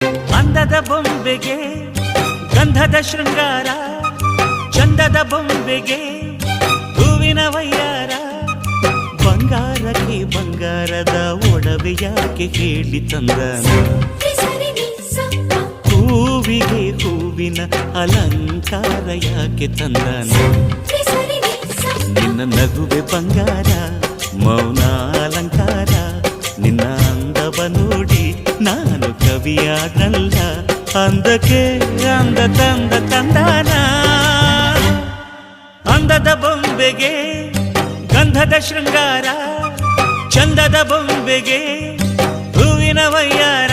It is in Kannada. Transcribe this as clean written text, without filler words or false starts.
ಅಂದದ ಬೊಂಬೆಗೆ ಗಂಧದ ಶೃಂಗಾರ, ಚಂದದ ಬೊಂಬೆಗೆ ಹೂವಿನ ವಯ್ಯಾರ. ಬಂಗಾರಕ್ಕೆ ಬಂಗಾರದ ಒಡವೆ ಯಾಕೆ ಹೇಳಿ ತಂದನ, ಹೂವಿಗೆ ಹೂವಿನ ಅಲಂಕಾರ ಯಾಕೆ ತಂದನ. ನಿನ್ನ ನಗುವೆ ಬಂಗಾರ, ಮೌನ ಅಲಂಕಾರ, ನಿನ್ನ ಅಂದವ ನೋಡಿ ನಾನು ಕವಿಯಾಗಲ್ಲ. ಅಂದಕ್ಕೆ ಅಂದ ತಂದ ತಂದಾನ. ಅಂದದ ಬೊಂಬೆಗೆ ಗಂಧದ ಶೃಂಗಾರ, ಚಂದದ ಬೊಂಬೆಗೆ ಹೂವಿನ ವಯ್ಯಾರ.